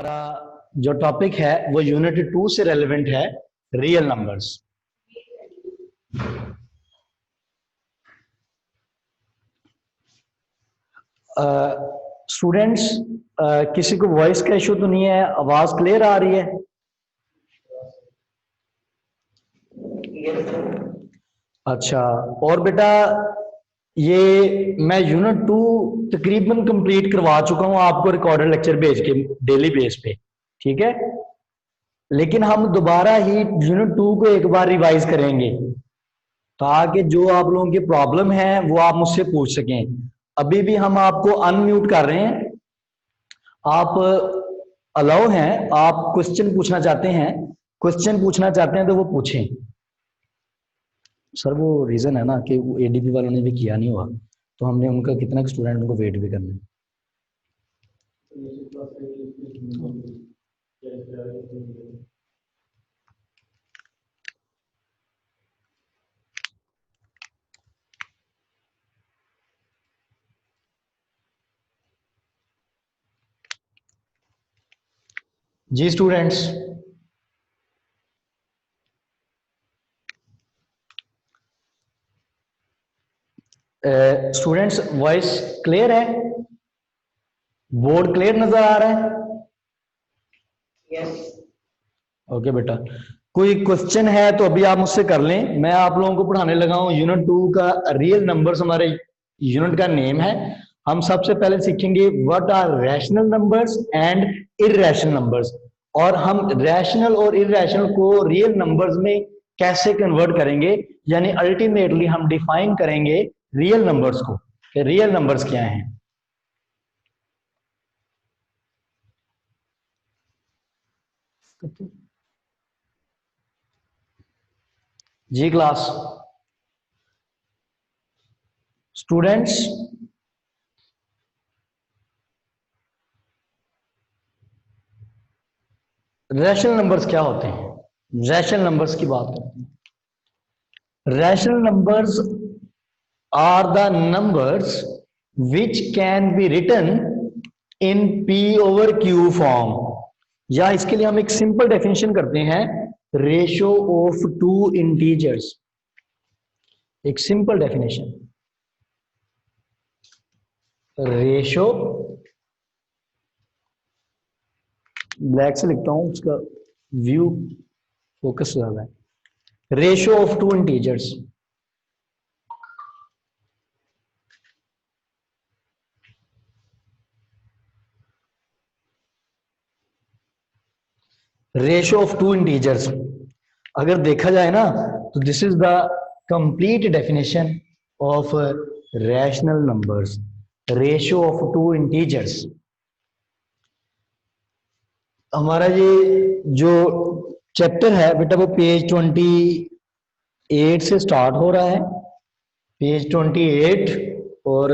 हमारा जो टॉपिक है वो यूनिट 2 से रेलेवेंट है, रियल नंबर्स। स्टूडेंट्स, किसी को वॉइस का इशू तो नहीं है? आवाज क्लियर आ रही है? अच्छा। और बेटा, ये मैं यूनिट 2 तकरीबन कंप्लीट करवा चुका हूं आपको रिकॉर्डेड लेक्चर भेज के डेली बेस पे, ठीक है। लेकिन हम दोबारा ही यूनिट 2 को एक बार रिवाइज करेंगे ताकि जो आप लोगों की प्रॉब्लम है वो आप मुझसे पूछ सकें। अभी भी हम आपको अनम्यूट कर रहे हैं, आप अलाउ हैं। आप क्वेश्चन पूछना चाहते हैं, तो वो पूछें। सर वो रीजन है ना कि एडीपी वालों ने भी किया नहीं हुआ, तो हमने उनका कितना स्टूडेंट उनको वेट भी करना है। जी स्टूडेंट्स, स्टूडेंट्स वॉइस क्लियर है? बोर्ड क्लियर नजर आ रहा है? यस। ओके बेटा, कोई क्वेश्चन है तो अभी आप मुझसे कर लें। मैं आप लोगों को पढ़ाने लगा हूं यूनिट 2 का रियल नंबर्स, हमारे यूनिट का नेम है। हम सबसे पहले सीखेंगे what are rational numbers and irrational numbers, और हम रैशनल और इररेशनल को रियल नंबर्स में कैसे कन्वर्ट करेंगे, यानी अल्टीमेटली हम डिफाइन करेंगे रियल नंबर्स को कि रियल नंबर्स क्या हैं। जी क्लास, स्टूडेंट्स रैशनल नंबर्स क्या होते हैं? रैशनल नंबर्स की बात करते हैं। Rational numbers are the numbers which can be written in P over Q form, या इसके लिए हम एक सिंपल डेफिनेशन करते हैं, रेशियो ऑफ टू इंटीजर्स। एक सिंपल डेफिनेशन, रेशियो, ब्लैक से लिखता हूं, उसका व्यू फोकस ज्यादा है। Ratio of two integers, ratio of two integers अगर देखा जाए ना तो this is the complete definition of rational numbers, ratio of two integers. हमारा ये जो चैप्टर है बेटा वो पेज 28 से स्टार्ट हो रहा है, पेज 28 और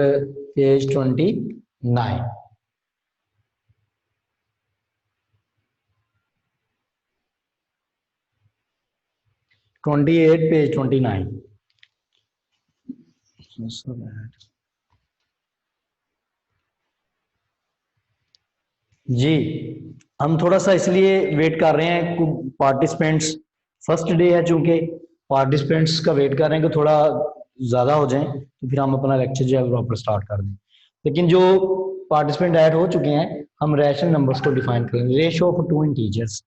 पेज 29। पेज 29। जी, हम थोड़ा सा इसलिए वेट कर रहे हैं, पार्टिसिपेंट्स फर्स्ट डे है, चूंकि पार्टिसिपेंट्स का वेट कर रहे हैं कि थोड़ा ज्यादा हो जाए, तो फिर हम अपना लेक्चर जो है प्रॉपर स्टार्ट कर दें। लेकिन जो पार्टिसिपेंट ऐड हो चुके हैं, हम रैशनल नंबर्स को डिफाइन करेंगे, रेशियो ऑफ टू इंटीजर्स।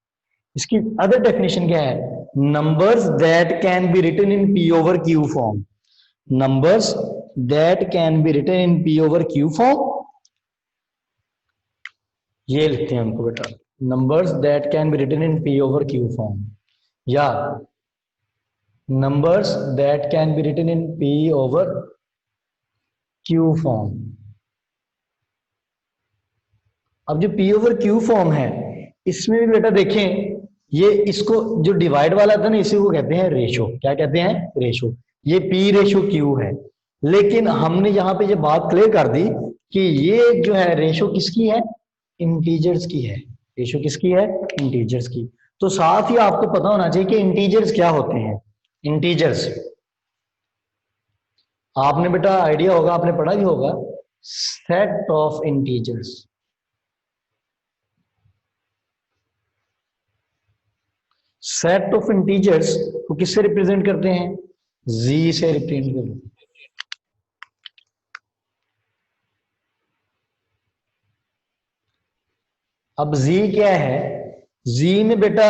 इसकी अदर डेफिनेशन क्या है? Numbers that can be written in P over Q form, numbers that can be written in P over Q form, ये लिखते हैं हमको बेटा, numbers that can be written in P over Q form, या numbers that can be written in P over Q form. अब जो P over Q form है, इसमें भी बेटा देखें, ये इसको जो डिवाइड वाला था ना, इसी को कहते हैं रेशो। क्या कहते हैं? रेशो। ये पी रेशो क्यू है, लेकिन हमने यहां पे ये बात क्लियर कर दी कि ये जो है रेशो किसकी है? इंटीजर्स की है। रेशो किसकी है? इंटीजर्स की। तो साथ ही आपको पता होना चाहिए कि इंटीजर्स क्या होते हैं। इंटीजर्स आपने बेटा आइडिया होगा, आपने पढ़ा भी होगा, set of integers. Set of integers को किससे रिप्रेजेंट करते हैं? जी से रिप्रेजेंट करते हैं। अब जी क्या है? जी में बेटा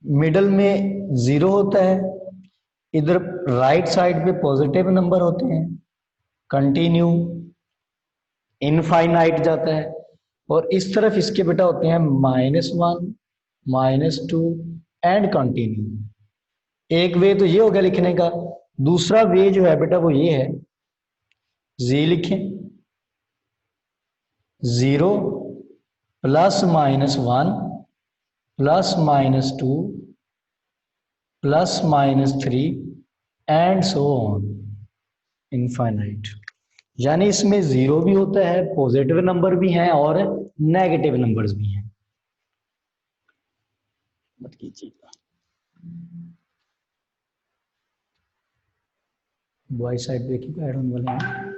मिडल में 0 होता है, इधर राइट साइड पे पॉजिटिव नंबर होते हैं, कंटिन्यू, इनफाइनाइट जाता है, और इस तरफ इसके बेटा होते हैं -1, -2 एंड कंटिन्यू। एक वे तो ये हो गया लिखने का, दूसरा वे जो है बेटा वो ये है, जी लिखें, 0 +-1 +-2 +-3 एंड सो ऑन इनफाइनाइट। यानी इसमें 0 भी होता है, पॉजिटिव नंबर भी हैं और नेगेटिव नंबर्स भी हैं। मत कीजिएगा, बॉय साइड पे क्यों ऐड होने वाले हैं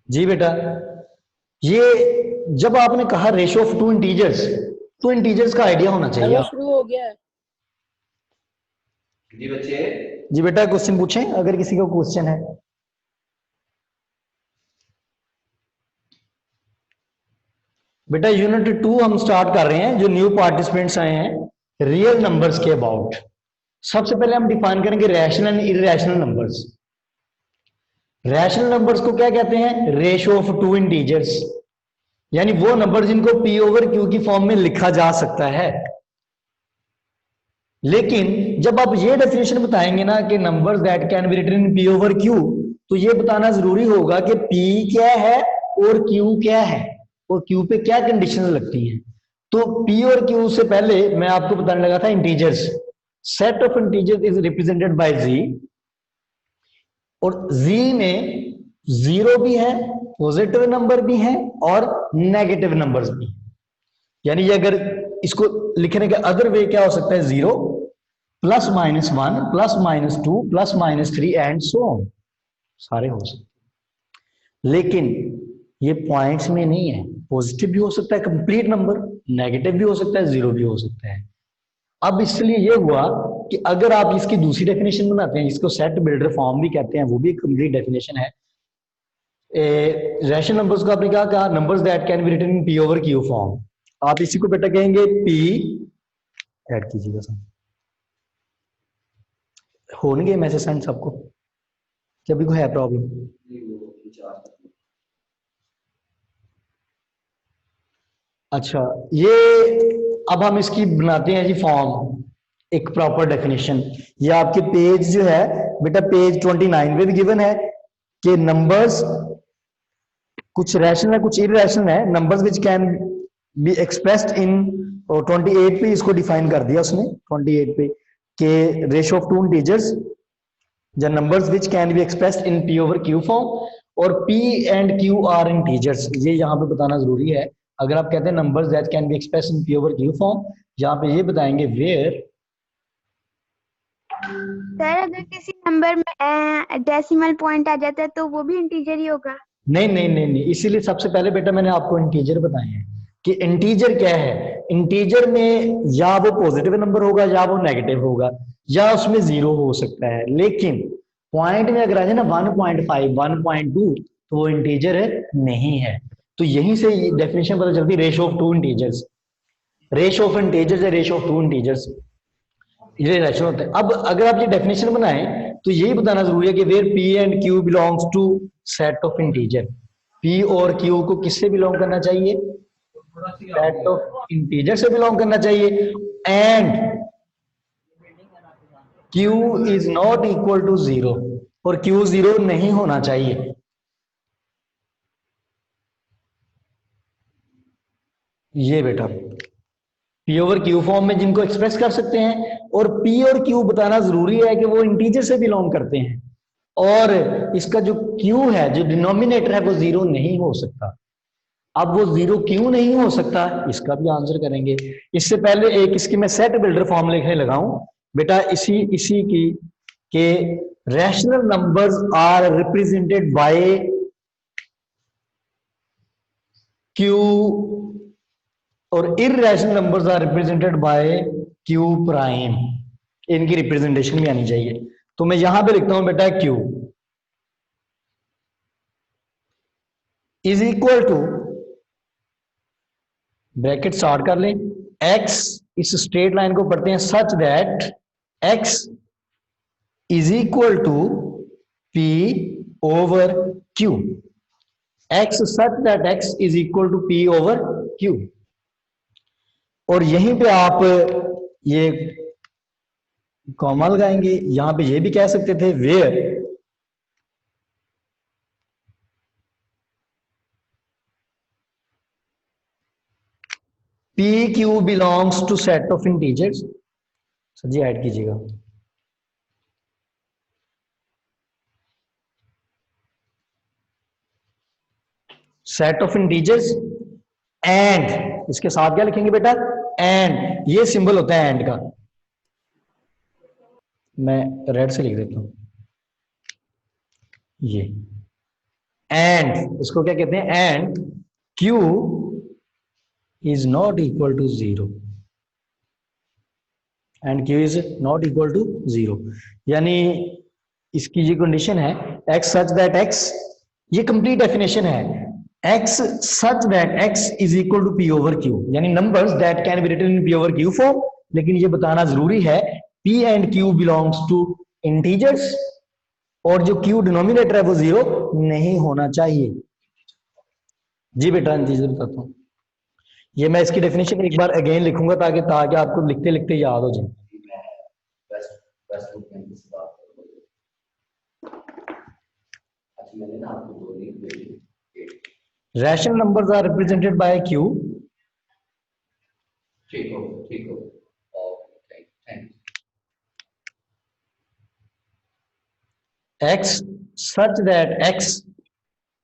जी बेटा। ये जब आपने कहा रेशियो ऑफ टू इंटीजर्स, तो इंटीजर्स का आइडिया होना चाहिए। शुरू हो गया है जी बच्चे। जी बेटा, क्वेश्चन पूछें अगर किसी का क्वेश्चन है। बेटा यूनिट 2 हम स्टार्ट कर रहे हैं, जो न्यू पार्टिसिपेंट्स आए हैं, रियल नंबर्स के अबाउट। सबसे पहले हम डिफाइन करेंगे rational and irrational numbers. Rational numbers को क्या कहते हैं? रेशियो ऑफ टू इंटीजर्स, यानी वो नंबर जिनको P ओवर Q की फॉर्म में लिखा जा सकता है। लेकिन जब आप ये डेफिनेशन बताएंगे ना कि numbers that can be written in P over Q, तो ये बताना जरूरी होगा कि P क्या है और Q क्या है और Q पे क्या कंडीशंस लगती हैं। तो P और Q से पहले मैं आपको बताने लगा था integers. Set of integers is represented by Z, और Z में 0 भी है, पॉजिटिव नंबर भी है और नेगेटिव नंबर्स भी। यानी ये अगर इसको लिखने का अदर वे क्या हो सकता है? 0 +-1 +-2 +-3 एंड सो ऑन, सारे हो सकते हैं। लेकिन ये पॉइंट्स में नहीं है, पॉजिटिव भी हो सकता है कंप्लीट नंबर, नेगेटिव भी हो सकता है, 0 भी हो सकता है। अब इसलिए ये हुआ कि अगर आप इसकी दूसरी डेफिनेशन बनाते हैं, जिसको सेट बिल्डर फॉर्म भी कहते हैं, वो भी एक कंप्लीट डेफिनेशन है। रैशनल नंबर्स को आपने क्या कहा? Numbers that can be written in P over Q form. आप इसी को बेटा कहेंगे P, ऐड कीजिएगा सर, होंगे मैसेज सेंड सबको, क्या भी कोई है प्रॉब्लम? अच्छा, ये अब हम इसकी बनाते हैं जी फॉर्म, एक प्रॉपर डेफिनेशन। ये आपके पेज जो है बेटा, पेज 29 पे भी गिवन है कि नंबर्स कुछ रैशनल है कुछ इरैशनल है, numbers which can be expressed इन, और 28 पे इसको डिफाइन कर दिया उसने, 28 पे के ratio of two integers the numbers which can be expressed in P over Q form, और P and Q are integers. ये यहाँ पे बताना जरूरी है। अगर आप कहते हैं numbers that can be expressed in P over Q form, यहाँ पे ये बताएंगे वेयर। सर अगर किसी नंबर में डेसिमल पॉइंट आ जाता है तो वो भी इंटीजर ही होगा? नहीं नहीं नहीं नहीं, इसीलिए सबसे पहले बेटा मैंने आपको इंटीजर बताए हैं कि इंटीजर क्या है। इंटीजर में या वो पॉजिटिव नंबर होगा या वो नेगेटिव होगा या उसमें 0 हो सकता है। लेकिन पॉइंट में अगर आ जाए ना 1.5 1.2, तो वो इंटीजर नहीं है। तो यहीं से डेफिनेशन पता चलती है, ratio of two integers, ratio of integers या रेशियो ऑफ टू इंटीजर्स, ये रैशनल होता है। अब अगर आप ये डेफिनेशन बनाएं तो यही बताना जरूरी है कि where P and Q belongs to set of integer. P और Q को किससे बिलोंग करना चाहिए? सेट ऑफ इंटीजर से बिलोंग करना चाहिए। And Q is not equal to 0, और Q 0 नहीं होना चाहिए। ये बेटा P ओवर Q फॉर्म में जिनको एक्सप्रेस कर सकते हैं, और P और Q बताना जरूरी है कि वो इंटीजर से बिलोंग करते हैं, और इसका जो Q है, जो डिनोमिनेटर है, वो 0 नहीं हो सकता। अब वो 0 क्यों नहीं हो सकता, इसका भी आंसर करेंगे। इससे पहले एक इसकी मैं सेट बिल्डर फॉर्म लिखने लगाऊं बेटा, इसी की के rational numbers are represented by Q और irrational numbers are represented by Q prime, इनकी रिप्रेजेंटेशन भी आनी चाहिए। तो मैं यहां पे लिखता हूं बेटा Q is equal to, bracket start कर लें, एक्स, इस स्ट्रेट लाइन को पढ़ते हैं such that X is equal to P over Q, X such that X is equal to P over Q. और यहीं पे आप ये कॉमा लगाएंगे, यहां पे ये भी कह सकते थे where P Q belongs to set of integers. Sir ji add कीजिएगा, सेट ऑफ इंटीजर्स एंड, इसके साथ क्या लिखेंगे बेटा, एंड, ये सिंबल होता है एंड का, मैं रेड से लिख देता हूं ये, एंड इसको क्या कहते हैं, and Q is not equal to zero, and Q is not equal to zero, यानी इसकी ये कंडीशन है एक्स सच दैट एक्स, ये कंप्लीट डेफिनेशन है, X such that X is equal to P over Q, यानी numbers that can be written in P over Q form, लेकिन ये बताना जरूरी है P and Q belongs to integers, और जो क्यू डिनोमिनेटर है वो जीरो नहीं होना चाहिए। जी बेटा इंटीजर बताता हूं, ये मैं इसकी डेफिनेशन एक बार अगेन लिखूंगा ताकि आपको लिखते लिखते याद हो जाए। Rational numbers are represented by Q, ठीक हो x such that x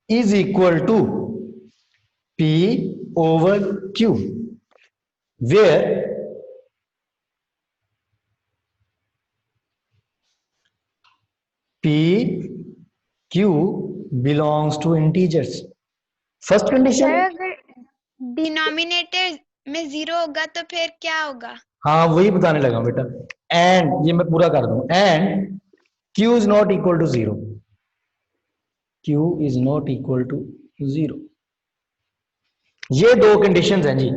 is equal to p over q, where p q belongs to integers। First condition, sir अगर डिनोमिनेटर में जीरो होगा तो फिर क्या होगा? हाँ वही बताने लगा बेटा, एंड ये मैं पूरा कर दूं, and q is not equal to zero, q is not equal to zero, ये दो कंडीशंस हैं जी,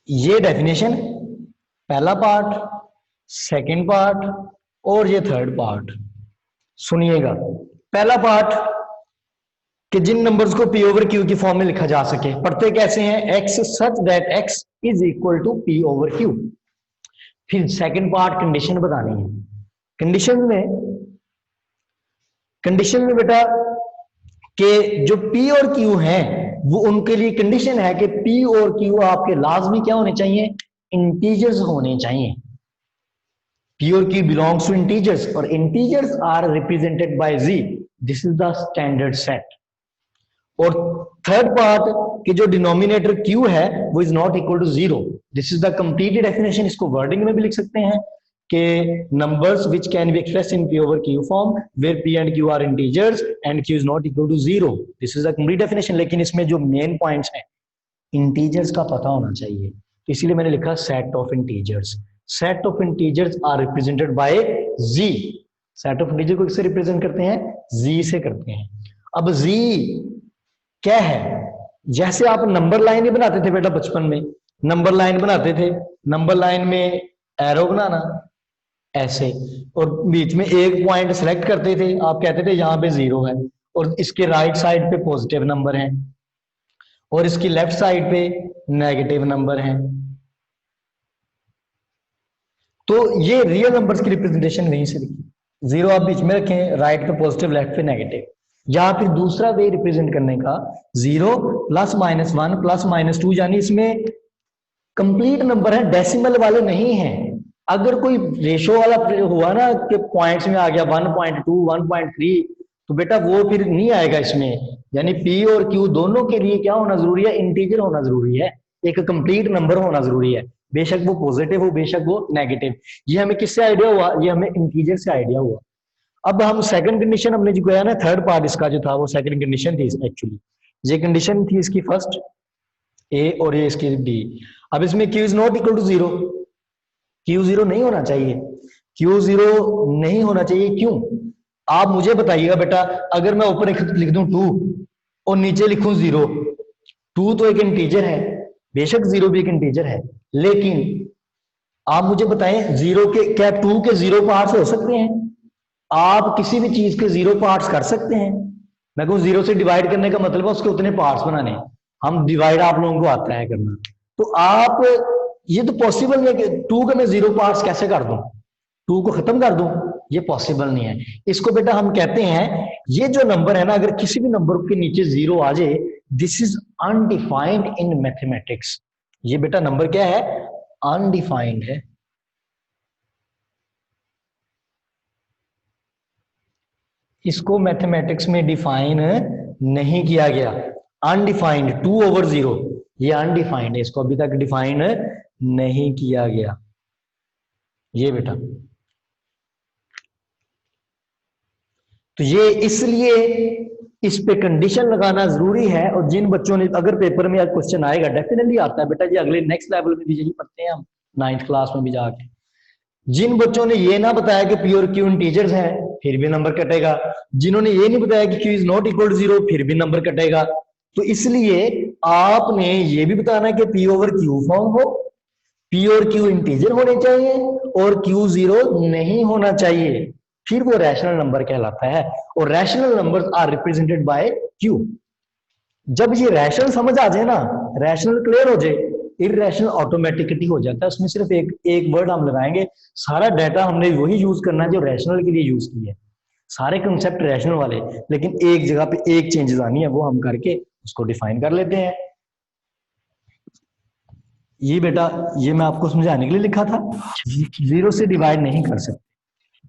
ये डेफिनेशन पहला पार्ट, सेकंड पार्ट और ये थर्ड पार्ट। सुनिएगा, पहला पार्ट कि जिन नंबर्स को पी ओवर क्यू की फॉर्म में लिखा जा सके, पढ़ते कैसे हैं, X such that X is equal to P over Q. फिर सेकंड पार्ट कंडीशन बतानी है, कंडीशन में बेटा कि जो P और Q हैं वो उनके लिए कंडीशन है कि P और Q आपके लाजमी क्या होने चाहिए, इंटीजर्स होने चाहिए। P और Q बिलोंग्स टू इंटीजर्स और integers are represented by Z, this is the standard set. और थर्ड पार्ट कि जो डिनोमिनेटर Q है वो is not equal to zero, this is the complete definition. इसको वर्डिंग में भी लिख सकते हैं कि numbers which can be expressed in P over Q form where P and Q are integers and Q is not equal to zero, this is a complete definition। लेकिन इसमें जो मेन पॉइंट्स हैं इंटीजर्स का पता होना चाहिए, तो इसीलिए मैंने लिखा set of integers. Set of integers are represented by Z, set of integer को किससे रिप्रेजेंट करते हैं, Z से करते हैं। अब Z क्या है, जैसे आप नंबर लाइन ही बनाते थे बेटा बचपन में, नंबर लाइन बनाते थे, नंबर लाइन में एरो बनाना ऐसे, और बीच में एक पॉइंट सेलेक्ट करते थे, आप कहते थे यहां पे जीरो है, और इसके राइट साइड पे पॉजिटिव नंबर है और इसकी लेफ्ट साइड पे नेगेटिव नंबर है। तो ये रियल नंबर्स की रिप्रेजेंटेशन वहीं से लिखी, जीरो आप बीच में रखें, राइट पे पॉजिटिव, लेफ्ट पे नेगेटिव। या फिर दूसरा वे रिप्रेजेंट करने का, zero plus minus one plus minus two, यानी इसमें कंप्लीट नंबर है, डेसिमल वाले नहीं हैं। अगर कोई रेशो वाला हुआ ना कि पॉइंट्स में आ गया 1.2 1.3, तो बेटा वो फिर नहीं आएगा इसमें। यानी P और Q दोनों के लिए क्या होना जरूरी है, इंटीजर होना जरूरी है, एक कंप्लीट नंबर होना जरूरी है, बेशक वो पॉजिटिव हो बेशक वो नेगेटिव। ये हमें किससे आइडिया हुआ, ये हमें इंटीजर से आइडिया हुआ। अब हम सेकंड कंडीशन हमने जो किया ना, थर्ड पार्ट इसका जो था वो सेकंड कंडीशन थी एक्चुअली, ये कंडीशन थी इसकी फर्स्ट ए और ये इसकी बी। अब इसमें q is not equal to 0, q 0 नहीं होना चाहिए, q 0 नहीं होना चाहिए। क्यों? आप मुझे बताइएगा बेटा, अगर मैं ऊपर लिख दूं 2 और नीचे लिखूं 0, 2 तो एक इंटीजर है, बेशक 0 भी एक इंटीजर है, लेकिन आप मुझे बताएं 0 के क्या 2 के 0 पार्ट्स हो सकते हैं? आप किसी भी चीज के 0 पार्ट्स कर सकते हैं? मैं कहूं 0 से डिवाइड करने का मतलब है उसके उतने पार्ट्स बनाने। हम डिवाइड आप लोगों को आता है करना, तो आप ये तो पॉसिबल नहीं है कि 2 के मैं 0 पार्ट्स कैसे कर दूं, 2 को खत्म कर दूं, ये पॉसिबल नहीं है। इसको बेटा हम कहते हैं, ये जो नंबर है ना, अगर किसी भी नंबर के नीचे 0 आ जाए, this is undefined in mathematics. ये बेटा नंबर क्या है? अनडिफाइंड है। इसको मैथमेटिक्स में डिफाइन नहीं किया गया। अनडिफाइंड 2/0, ये अनडिफाइंड है, इसको अभी तक डिफाइन नहीं किया गया। ये बेटा तो ये इसलिए इस पे कंडीशन लगाना जरूरी है। और जिन बच्चों ने, अगर पेपर में क्वेश्चन आएगा, डेफिनेटली आता है बेटा, ये अगले नेक्स्ट लेवल में भी यही पढ़ते हैं हम 9th क्लास में भी जाके। जिन बच्चों ने ये ना बताया कि पी और क्यू इंटीजर्स हैं, फिर भी नंबर कटेगा। जिन्होंने ये नहीं बताया कि Q is not equal to 0, फिर भी नंबर कटेगा। तो इसलिए आपने ये भी बताना कि पी ओवर क्यू फॉर्म हो, पी और क्यू इंटीजर होने चाहिए और क्यू 0 नहीं होना चाहिए, फिर वो रैशनल नंबर कहलाता है। और rational numbers are represented by Q. जब ये रैशनल समझ आ जाए ना, रैशनल क्लियर हो जाए, इररेशनल ऑटोमेटिकली हो जाता है। उसमें सिर्फ एक वर्ड हम लगाएंगे, सारा डाटा हमने वही यूज करना है जो रैशनल के लिए यूज किया है, सारे कंसेप्ट रैशनल वाले, लेकिन एक जगह पे एक चेंजेस आनी है, वो हम करके उसको डिफाइन कर लेते हैं। ये बेटा, ये मैं आपको समझाने के लिए लिखा था। 0 से डिवाइड नहीं कर सकते।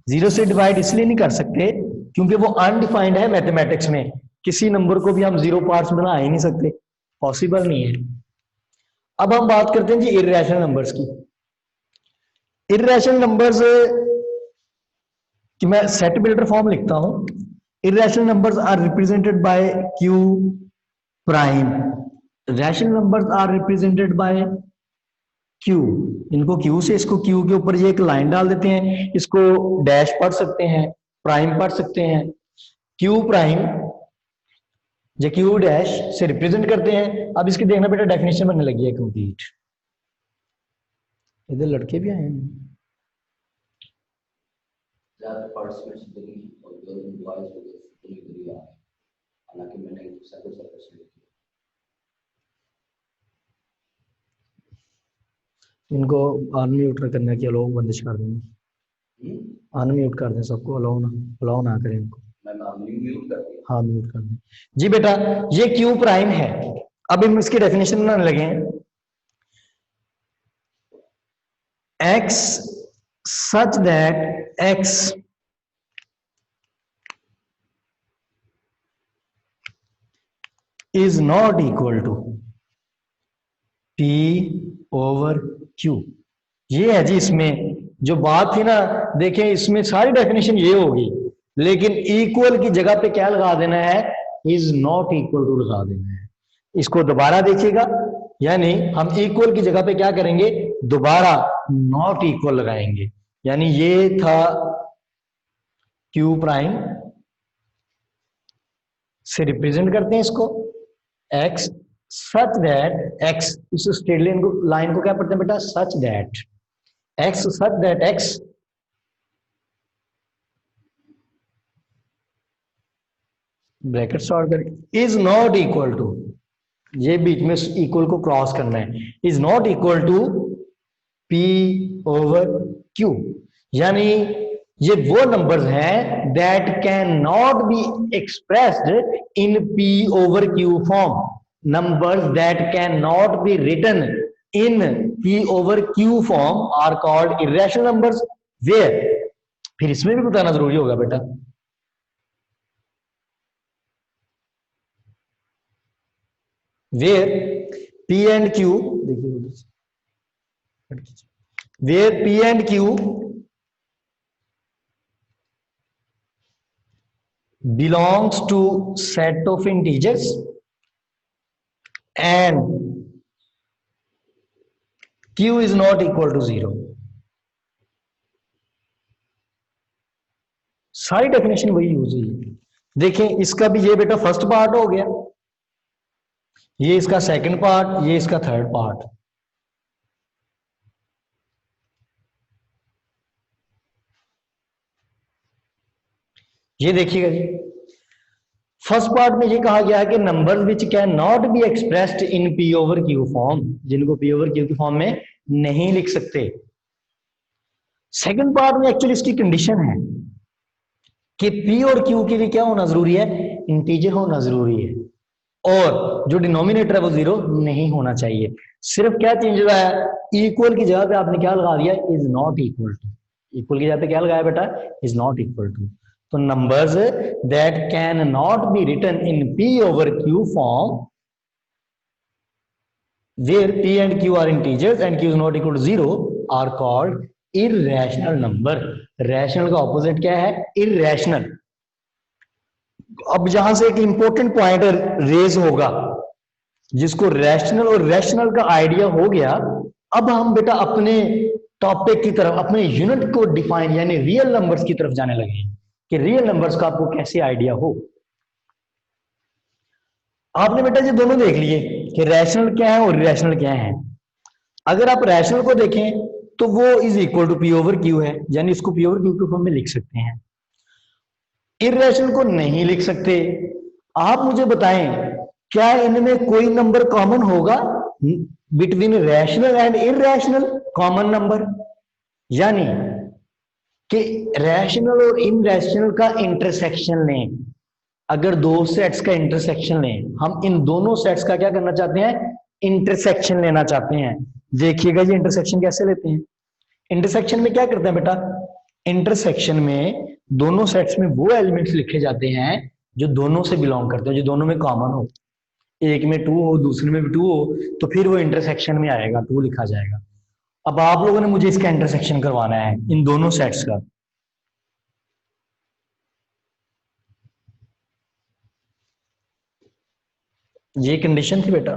0 से डिवाइड इसलिए नहीं कर सकते क्योंकि वो अनडिफाइंड है। मैथमेटिक्स में किसी नंबर को भी हम 0 पार्ट्स बना ही नहीं सकते, पॉसिबल नहीं है। अब हम बात करते हैं जी इररेशनल नंबर्स की। इररेशनल नंबर्स कि मैं सेट बिल्डर फॉर्म लिखता हूं। Irrational numbers are represented by Q prime. Rational numbers are represented by Q. इनको क्यू से, इसको क्यू के ऊपर ये एक लाइन डाल देते हैं, इसको डैश पढ़ सकते हैं, प्राइम पढ़ सकते हैं। क्यू प्राइम या क्यू डैश से रिप्रेजेंट करते हैं। अब इसकी देखना बेटा डेफिनेशन बनने लगी है कंप्लीट। इधर लड़के भी आए हैं। इनको अनम्यूट करने की अलाउ बंदिश कर देंगे, अनम्यूट कर दें सबको, अलाउ ना करें इनको। हाँ म्यूट कर दें जी बेटा। ये क्यू प्राइम है। अब हम इसकी डेफिनेशन बनाने लगे हैं। x such that x is not equal to p over q। ये है जी इसमें जो बात थी ना, देखें इसमें सारी डेफिनेशन ये होगी, लेकिन इक्वल की जगह पे क्या लगा देना है? इज नॉट इक्वल टू लगा देना है। इसको दोबारा देखिएगा, यानी हम इक्वल की जगह पे क्या करेंगे? दोबारा नॉट इक्वल लगाएंगे। यानी ये था क्यू प्राइम से रिप्रेजेंट करते हैं इसको x सच दैट x, इस स्ट्रेट लाइन को क्या पढ़ते हैं बेटा? Such that x such that x bracket short करके इज नॉट इक्वल टू, ये बीच में इक्वल को क्रॉस करना है, is not equal to p over q। यानी ये वो नंबर्स हैं that can not be expressed in p over q form. Numbers that can not be written in p over q form are called irrational numbers. Where, फिर इसमें भी बताना जरूरी होगा बेटा। where p and q, where p and q belongs to set of integers and Q is not equal to 0। सारी definition वही use हुई है। देखें इसका भी ये बेटा फर्स्ट पार्ट हो गया, ये इसका सेकंड पार्ट, ये इसका थर्ड पार्ट। ये देखिएगा जी, फर्स्ट पार्ट में ये कहा गया है कि numbers which can not be expressed in P over Q form, जिनको पी ओवर क्यू की फॉर्म में नहीं लिख सकते। सेकंड पार्ट में एक्चुअली इसकी कंडीशन है कि पी और क्यू के लिए क्या होना जरूरी है, इंटीजर होना जरूरी है, और जो डिनोमिनेटर है वो 0 नहीं होना चाहिए। सिर्फ क्या चेंज हुआ है, इक्वल की जगह पे आपने क्या लगा दिया, is not equal to. Equal की जगह पे क्या लगाया बेटा, इज नॉट इक्वल टू। तो numbers that can not be written in P over Q form where p and q are integers and q is not equal to 0 are called irrational number। Rational का opposite क्या है, irrational। अब यहां से एक important point raise होगा, जिसको rational और रैशनल का आइडिया हो गया। अब हम बेटा अपने टॉपिक की तरफ, अपने यूनिट को डिफाइन यानी रियल नंबर्स की तरफ जाने लगे कि रियल नंबर्स का आपको कैसे आइडिया हो। आपने बेटा ये दोनों देख लिए कि रैशनल क्या है और इरेशनल क्या है। अगर आप रैशनल को देखें तो वो is equal to P over Q है, यानी इसको पी ओवर क्यू के फॉर्म में लिख सकते हैं। इरेशनल को नहीं लिख सकते। आप मुझे बताएं क्या इनमें कोई नंबर कॉमन होगा between rational and irrational, common number, यानी कि रैशनल और इनरैशनल का इंटरसेक्शन लें। अगर दो सेट्स का इंटरसेक्शन लें, हम इन दोनों सेट्स का क्या करना चाहते हैं, इंटरसेक्शन लेना चाहते हैं। देखिएगा ये इंटरसेक्शन कैसे लेते हैं। इंटरसेक्शन में क्या करते हैं बेटा, इंटरसेक्शन में दोनों सेट्स में वो एलिमेंट्स लिखे जाते हैं जो दोनों से बिलोंग करते हैं, जो दोनों में कॉमन हो। एक में 2 हो, दूसरे में भी 2 हो, तो फिर वो इंटरसेक्शन में आएगा, 2 लिखा जाएगा। अब आप लोगों ने मुझे इसका इंटरसेक्शन करवाना है इन दोनों सेट्स का। ये कंडीशन थी बेटा,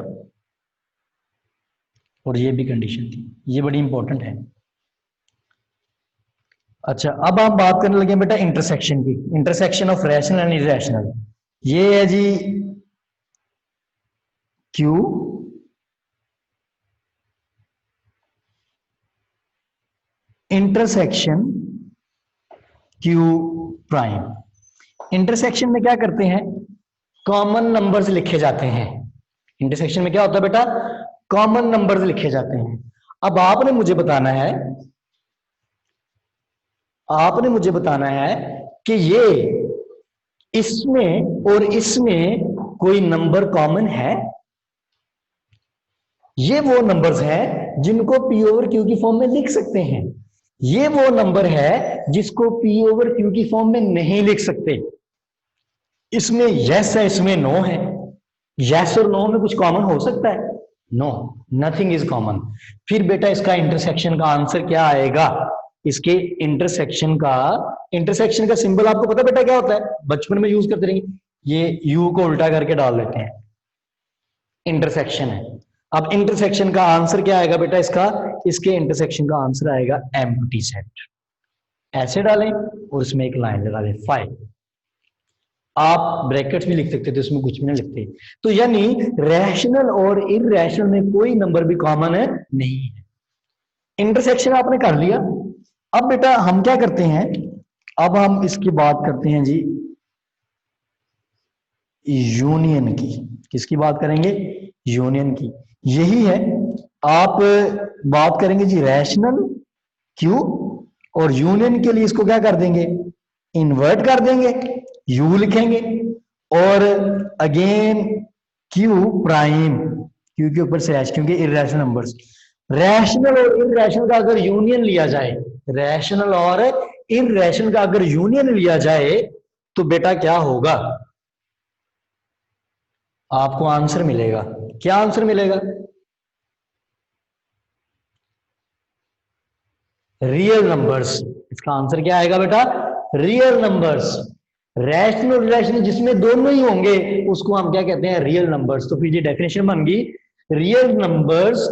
और ये भी कंडीशन थी, ये बड़ी इंपॉर्टेंट है। अच्छा, अब आप बात करने लगे बेटा इंटरसेक्शन की, intersection of rational and irrational. ये है जी Q intersection Q prime. Intersection में क्या करते हैं, कॉमन नंबर्स लिखे जाते हैं। इंटरसेक्शन में क्या होता है बेटा, कॉमन नंबर्स लिखे जाते हैं। अब आपने मुझे बताना है, आपने मुझे बताना है कि ये इसमें और इसमें कोई नंबर कॉमन है। ये वो नंबर्स हैं जिनको पी ओवर क्यू की फॉर्म में लिख सकते हैं। ये वो नंबर है जिसको पी ओवर क्यू की फॉर्म में नहीं लिख सकते। इसमें यस है, इसमें नो है। यस और नो में कुछ कॉमन हो सकता है, नो, नथिंग इज कॉमन। फिर बेटा इसका इंटरसेक्शन का आंसर क्या आएगा, इसके इंटरसेक्शन का सिंबल आपको पता बेटा क्या होता है, बचपन में यूज करते रहेंगे, ये यू को उल्टा करके डाल देते हैं, इंटरसेक्शन है। अब इंटरसेक्शन का आंसर क्या आएगा बेटा इसका, इसके इंटरसेक्शन का आंसर आएगा एम्प्टी सेट। ऐसे डालें और इसमें एक लाइन लगा दें 5। आप ब्रैकेट्स भी लिख सकते थे, उसमें कुछ भी नहीं लिखते। तो यानी रैशनल और इरैशनल में कोई नंबर भी कॉमन है नहीं है। इंटरसेक्शन आपने कर लिया। अब बेटा हम क्या करते हैं, अब हम इसकी बात करते हैं जी यूनियन की। किसकी बात करेंगे, यूनियन की। यही है, आप बात करेंगे जी रैशनल क्यू, और यूनियन के लिए इसको क्या कर देंगे, इन्वर्ट कर देंगे, यू लिखेंगे, और अगेन क्यू प्राइम, क्यू के ऊपर स्लैश, क्योंकि इरेशनल नंबर्स। रैशनल और इरेशनल का अगर यूनियन लिया जाए, रैशनल और इरेशनल का अगर यूनियन लिया जाए तो बेटा क्या होगा, आपको आंसर मिलेगा। क्या आंसर मिलेगा, रियल नंबर्स। इसका आंसर क्या आएगा बेटा, रियल नंबर्स। रैशनल इरेशनल जिसमें दोनों ही होंगे उसको हम क्या कहते हैं, रियल नंबर्स। तो फिर ये डेफिनेशन बन गई, real numbers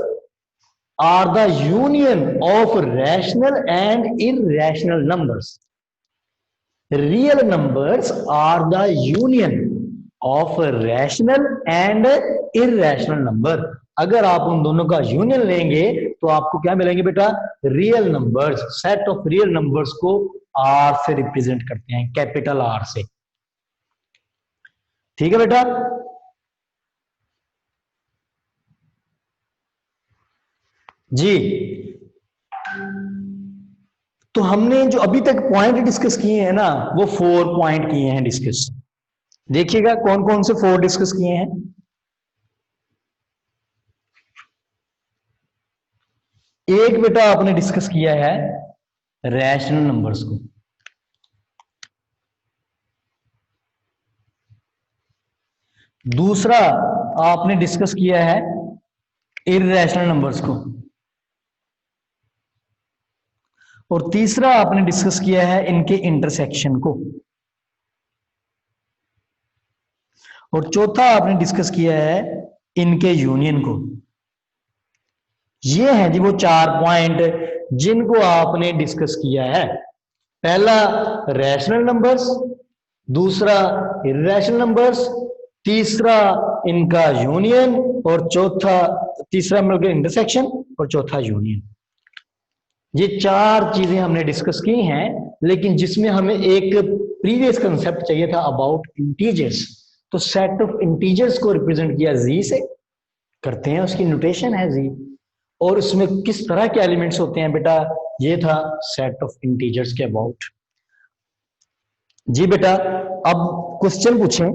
are the union of rational and irrational numbers. Real numbers are the union of rational and irrational number. अगर आप उन दोनों का यूनियन लेंगे तो आपको क्या मिलेंगे बेटा, real numbers. Set of real numbers को आर से रिप्रेजेंट करते हैं, कैपिटल आर से। ठीक है बेटा। जी, तो हमने जो अभी तक पॉइंट डिस्कस किए हैं ना, वो 4 पॉइंट किए हैं डिस्कस। देखिएगा कौन कौन से 4 डिस्कस किए हैं। एक बेटा आपने डिस्कस किया है रैशनल नंबर्स को, दूसरा आपने डिस्कस किया है इररेशनल नंबर्स को, और तीसरा आपने डिस्कस किया है इनके इंटरसेक्शन को, और चौथा आपने डिस्कस किया है इनके यूनियन को। ये है जी वो 4 पॉइंट जिनको आपने डिस्कस किया है। पहला रैशनल नंबर्स, दूसरा इररेशनल नंबर्स, तीसरा इनका यूनियन, और चौथा, तीसरा मिलकर इंटरसेक्शन, और चौथा यूनियन। ये 4 चीजें हमने डिस्कस की हैं, लेकिन जिसमें हमें एक प्रीवियस कंसेप्ट चाहिए था अबाउट इंटीजर्स। तो सेट ऑफ इंटीजर्स को रिप्रेजेंट किया जी से करते हैं, उसकी नोटेशन है जी, और उसमें किस तरह के एलिमेंट्स होते हैं बेटा, ये था सेट ऑफ इंटीजर्स के अबाउट। जी बेटा, अब क्वेश्चन पूछें,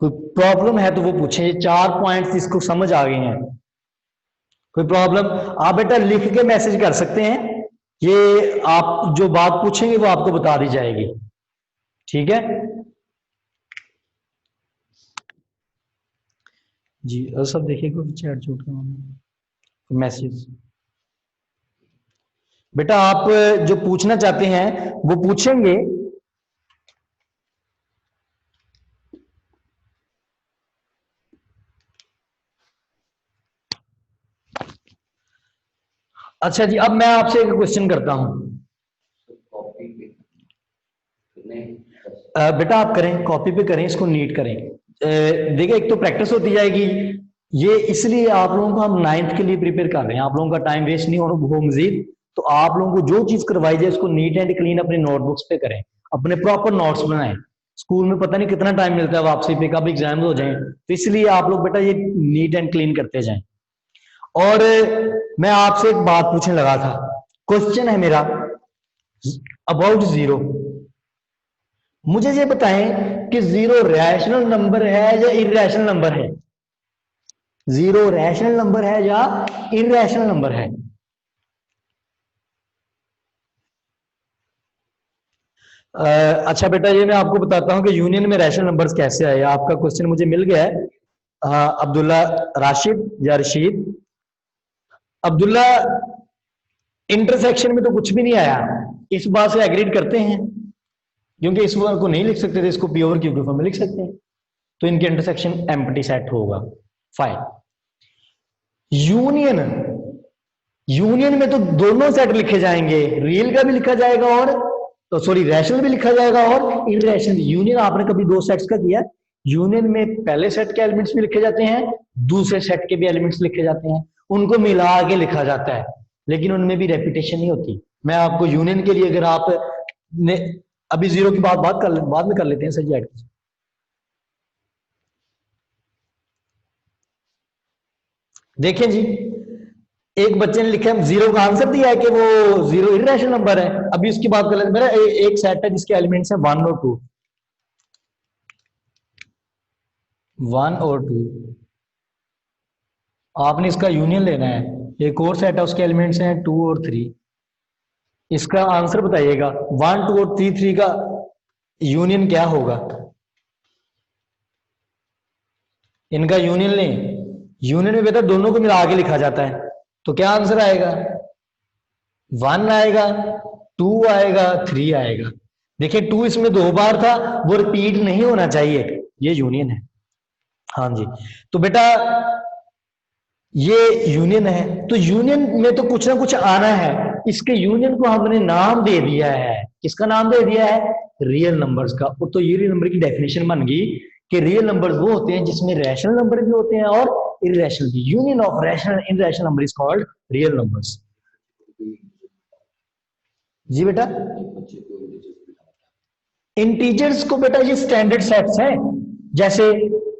कोई प्रॉब्लम है तो वो पूछें। ये 4 पॉइंट्स इसको समझ आ गए हैं, कोई प्रॉब्लम? आप बेटा लिख के मैसेज कर सकते हैं, ये आप जो बात पूछेंगे वो आपको बता दी जाएगी। ठीक है जी। सब देखिए चैट चूट का मैसेज। बेटा आप जो पूछना चाहते हैं वो पूछेंगे। अच्छा जी, अब मैं आपसे एक क्वेश्चन करता हूं। बेटा आप करें, कॉपी पे करें, इसको नीट करें। देखिए एक तो प्रैक्टिस होती जाएगी, ये इसलिए आप लोगों को हम 9th के लिए प्रिपेयर कर रहे हैं, आप लोगों का टाइम वेस्ट नहीं हो मजीद। तो आप लोगों को जो चीज करवाई जाए उसको नीट एंड क्लीन अपने नोटबुक्स पे करें, अपने प्रॉपर नोट्स बनाएं। स्कूल में पता नहीं कितना टाइम मिलता है वापसी पे, कब एग्जाम हो जाए, तो इसलिए आप लोग बेटा ये नीट एंड क्लीन करते जाएं। और मैं आपसे एक बात पूछने लगा था, क्वेश्चन है मेरा अबाउट जीरो। मुझे ये बताएं कि जीरो रैशनल नंबर है या इररेशनल नंबर है? जीरो रैशनल नंबर है या इररेशनल नंबर है? अच्छा बेटा, ये मैं आपको बताता हूं कि यूनियन में रैशनल नंबर्स कैसे आए। आपका क्वेश्चन मुझे मिल गया है। अब्दुल्ला राशिद या रशीद, अब्दुल्ला, इंटरसेक्शन में तो कुछ भी नहीं आया, इस बात से एग्रीड करते हैं? क्योंकि इस वर्ड को नहीं लिख सकते थे, इसको प्योर क्यूब फॉर्म में लिख सकते हैं, तो इनके इंटरसेक्शन एम्प्टी सेट होगा। फाइन। यूनियन, यूनियन में तो दोनों सेट लिखे जाएंगे, रियल का भी लिखा जाएगा और तो सॉरी रैशनल भी लिखा जाएगा और इररेशनल। यूनियन आपने कभी 2 सेट्स का किया? यूनियन में पहले सेट के एलिमेंट्स भी लिखे जाते हैं, दूसरे सेट के भी एलिमेंट्स लिखे जाते हैं, उनको मिला के लिखा जाता है, लेकिन उनमें भी रेपिटेशन नहीं होती। मैं आपको यूनियन के लिए, अगर आप ने अभी जीरो की बात बाद में कर लेते हैं सर जी। देखें जी, एक बच्चे ने लिखा है जीरो का आंसर दिया है कि वो जीरो इररेशनल नंबर है। अभी उसकी बात कर लेते हैं। मेरा एक सेट है जिसके एलिमेंट्स हैं 1 और 2, 1 और 2। आपने इसका यूनियन लेना है। एक और सेट है, उसके एलिमेंट्स हैं 2 और 3। इसका आंसर बताइएगा, 1, 2 और 3 का यूनियन क्या होगा? इनका यूनियन लें। यूनियन में बेटा दोनों को मिला के लिखा जाता है, तो क्या आंसर आएगा? 1 आएगा, 2 आएगा, 3 आएगा। देखिए 2 इसमें 2 बार था, वो रिपीट नहीं होना चाहिए, ये यूनियन है। हाँ जी, तो बेटा ये यूनियन है, तो यूनियन में तो कुछ ना कुछ आना है। इसके यूनियन को हमने नाम दे दिया है, किसका नाम दे दिया है? रियल नंबर्स का। तो ये रियल नंबर की डेफिनेशन बन गई कि रियल नंबर्स वो होते हैं जिसमें रैशनल नंबर भी होते हैं और इरेशनल भी। Union of rational irrational number is called real numbers. जी बेटा, इंटीजर्स को बेटा ये स्टैंडर्ड सेट्स हैं, जैसे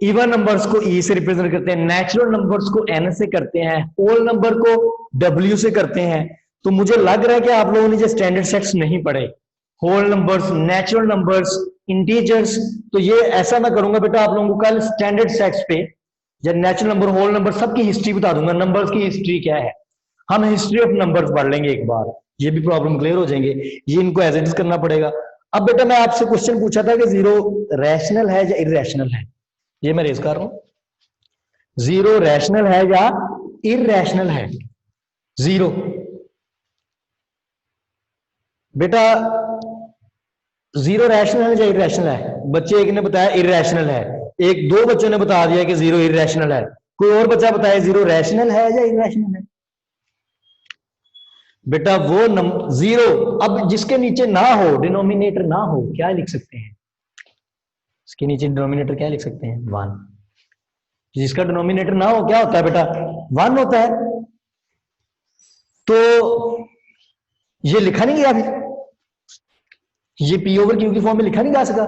इवन नंबर्स को ई से रिप्रेजेंट करते हैं, नेचुरल नंबर्स को एन से करते हैं, होल नंबर को डब्ल्यू से करते हैं। तो मुझे लग रहा है कि आप लोगों ने जो स्टैंडर्ड सेट्स नहीं पढ़े, whole numbers, natural numbers, integers, तो ये ऐसा मैं करूंगा बेटा आप लोगों को कल स्टैंडर्ड सेट्स पे या नेचुरल नंबर, होल नंबर, सबकी हिस्ट्री बता दूंगा, नंबर्स की हिस्ट्री क्या है। हम हिस्ट्री ऑफ नंबर्स पढ़ लेंगे एक बार, ये भी प्रॉब्लम क्लियर हो जाएंगे। ये इनको एज इट इज करना पड़ेगा। अब बेटा मैं आपसे क्वेश्चन पूछा था कि जीरो रैशनल है या इरेशनल है, ये मैं रेज कर रहा हूं। जीरो रैशनल है या इरेशनल है? जीरो बेटा जीरो रैशनल है या इरेशनल है? बच्चे एक ने बताया इरेशनल है, एक दो बच्चों ने बता दिया कि जीरो इरेशनल है, कोई और बच्चा बताया जीरो रैशनल है या इरेशनल है? बेटा वो जीरो, अब जिसके नीचे ना हो, डिनोमिनेटर ना हो, क्या लिख सकते हैं? इसके नीचे डिनोमिनेटर क्या लिख सकते हैं? 1। जिसका डिनोमिनेटर ना हो क्या होता है बेटा? 1 होता है। तो ये लिखा नहीं गया, फिर ये पी ओवर क्यू की फॉर्म में लिखा नहीं जा सका।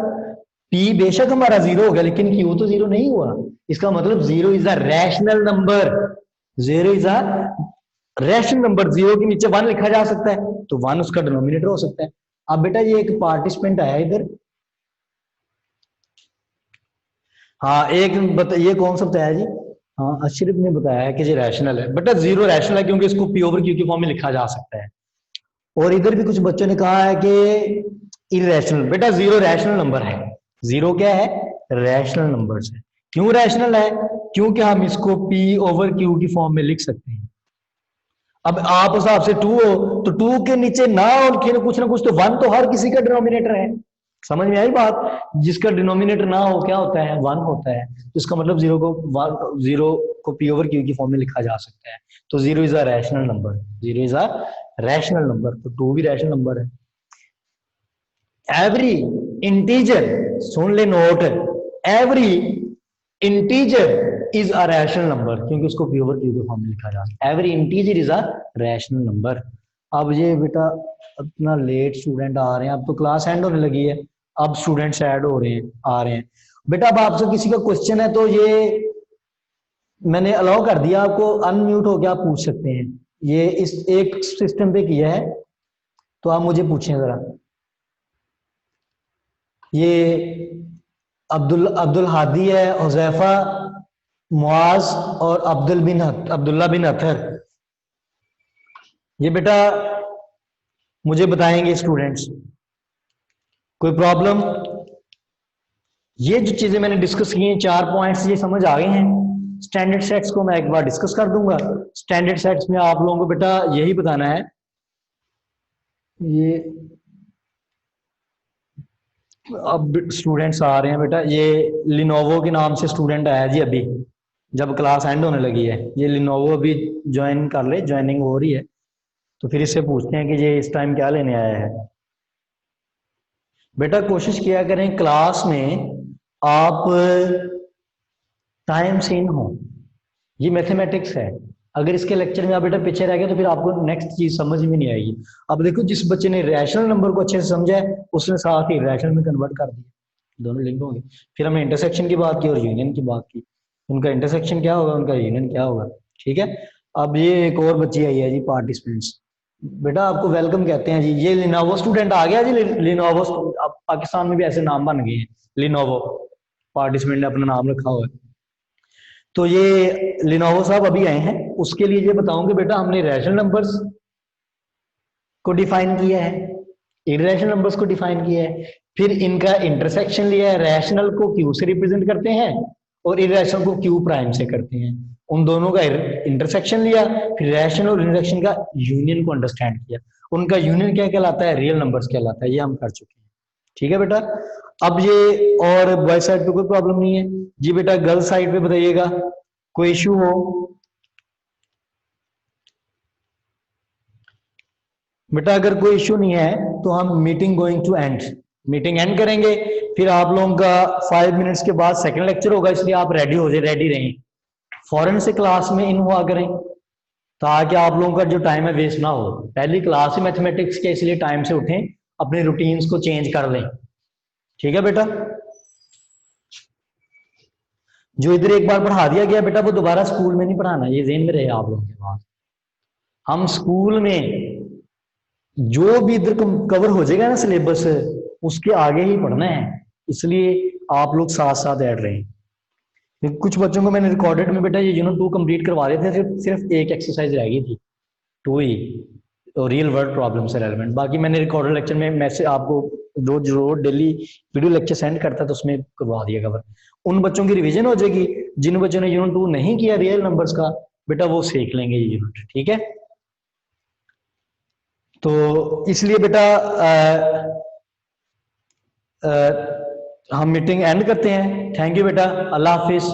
पी बेशक हमारा 0 हो गया, लेकिन क्यू तो 0 नहीं हुआ। इसका मतलब 0 is a rational number, 0 is a rational number. 0 के नीचे 1 लिखा जा सकता है, तो 1 उसका डिनोमिनेटर हो सकता है। अब बेटा ये एक पार्टिसिपेंट आया इधर, हाँ ये कौन सा बताया जी? हाँ अशरफ ने बताया कि ये रैशनल है। बेटा 0 रैशनल है क्योंकि इसको पी ओवर क्यू की फॉर्म में लिखा जा सकता है। और इधर भी कुछ बच्चों ने कहा है कि इरेशनल। बेटा 0 रैशनल नंबर है। 0 क्या है? रैशनल नंबर है। क्यों रैशनल है? क्योंकि हम इसको पी ओवर क्यू की फॉर्म में लिख सकते हैं। अब आप उस हिसाब से 2 हो, तो 2 के नीचे ना और कुछ ना कुछ तो 1 तो हर किसी का डिनोमिनेटर है। समझ में आई बात? जिसका डिनोमिनेटर ना हो क्या होता है? 1 होता है। तो इसका मतलब 0 को पी ओवर क्यू की फॉर्म में लिखा जा सकता है। तो 0 is a rational number, 0 is a rational number. तो 2 भी रैशनल नंबर है। एवरी इंटीजर, सुन ले note, every integer is a rational number, क्योंकि उसको पी ओवर क्यू के फॉर्म में लिखा जा सकता है। Every integer is a rational number. अब ये बेटा अपना लेट स्टूडेंट आ रहे हैं, अब तो क्लास एंड होने लगी है, अब स्टूडेंट्स ऐड हो रहे हैं, आ रहे हैं। बेटा अब आपसे किसी का क्वेश्चन है तो ये मैंने अलाउ कर दिया आपको, अनम्यूट होकर आप पूछ सकते हैं। ये इस एक सिस्टम पे किया है, तो आप मुझे पूछें जरा। ये अब्दुल हादी है, हुजैफा, मुआज और अब्दुल्ला बिन अथर। ये बेटा मुझे बताएंगे स्टूडेंट्स, कोई प्रॉब्लम? ये जो चीजें मैंने डिस्कस की हैं, 4 पॉइंट्स, ये समझ आ गए हैं। स्टैंडर्ड सेट्स को मैं एक बार डिस्कस कर दूंगा। स्टैंडर्ड सेट्स में आप लोगों को बेटा यही बताना है, ये अब स्टूडेंट्स आ रहे हैं बेटा। ये लिनोवो के नाम से स्टूडेंट आया जी अभी, जब क्लास एंड होने लगी है। ये लिनोवो अभी ज्वाइन कर ले, ज्वाइनिंग हो रही है, तो फिर इससे पूछते हैं कि ये इस टाइम क्या लेने आया है। बेटा कोशिश किया करें क्लास में आप टाइम से इन हो, ये मैथमेटिक्स है। अगर इसके लेक्चर में आप बेटा पीछे रह गए तो फिर आपको नेक्स्ट चीज समझ में नहीं आएगी। अब देखो जिस बच्चे ने रैशनल नंबर को अच्छे से समझा है, उसने साथ ही रैशनल में कन्वर्ट कर दिया, दोनों लिंक होंगे। फिर हमने इंटरसेक्शन की बात की और यूनियन की बात की। उनका इंटरसेक्शन क्या होगा, उनका यूनियन क्या होगा, ठीक है। अब ये एक और बच्ची आई है जी, पार्टिसिपेंट्स। बेटा आपको वेलकम कहते हैं जी। ये लिनोवो स्टूडेंट आ गया जी, लिनोवो। अब पाकिस्तान में भी ऐसे नाम बन गए हैं, लिनोवो पार्टिसिपेंट ने अपना नाम रखा हुआ है। तो ये लिनोवो साहब अभी आए हैं, उसके लिए ये बताऊंगे बेटा हमने रैशनल नंबर्स को डिफाइन किया है, इरेशनल नंबर्स को डिफाइन किया है, फिर इनका इंटरसेक्शन लिया है। रैशनल को क्यू से रिप्रेजेंट करते हैं और इरेशनल को क्यू प्राइम से करते हैं। उन दोनों का इंटरसेक्शन लिया, फिर रैशनल और इंटरसेक्शन का यूनियन को अंडरस्टैंड किया। उनका यूनियन क्या कहलाता है? रियल नंबर्स कहलाता है। ये हम कर चुके हैं, ठीक है बेटा। अब ये और बॉय साइड पे कोई प्रॉब्लम नहीं है जी बेटा। गर्ल्स साइड पे बताइएगा कोई इश्यू हो। बेटा अगर कोई इश्यू नहीं है तो हम meeting going to end, meeting end करेंगे। फिर आप लोगों का 5 मिनट्स के बाद सेकंड लेक्चर होगा, इसलिए आप रेडी हो जाए, रेडी रहें, फौरन से क्लास में इन हुआ करें ताकि आप लोगों का जो टाइम है वेस्ट ना हो। पहली क्लास है मैथमेटिक्स के, इसलिए टाइम से उठें, अपने रूटीन्स को चेंज कर लें। ठीक है बेटा। जो इधर एक बार पढ़ा दिया गया बेटा वो दोबारा स्कूल में नहीं पढ़ाना, ये ज़हन में रहे आप लोगों के पास। हम स्कूल में जो भी इधर कवर हो जाएगा ना सिलेबस, उसके आगे ही पढ़ना है, इसलिए आप लोग साथ साथ ऐड रहे। कुछ बच्चों को मैंने रिकॉर्डेड में बेटा ये यूनिट 2 कंप्लीट करवा देते थे, सिर्फ एक एक्सरसाइज रह गई थी, 2 ही, तो रियल वर्ल्ड प्रॉब्लम से रेलेवेंट। बाकी मैंने रिकॉर्डेड लेक्चर में मैसेज आपको रोज डेली वीडियो लेक्चर सेंड करता, तो उसमें करवा दिया कवर। उन बच्चों की रिवीजन हो जाएगी जिन बच्चों ने यूनिट 2 नहीं किया रियल नंबर्स का, बेटा वो सीख लेंगे ये यूनिट। ठीक है, तो इसलिए बेटा हम मीटिंग एंड करते हैं। थैंक यू बेटा, अल्लाह हाफिज।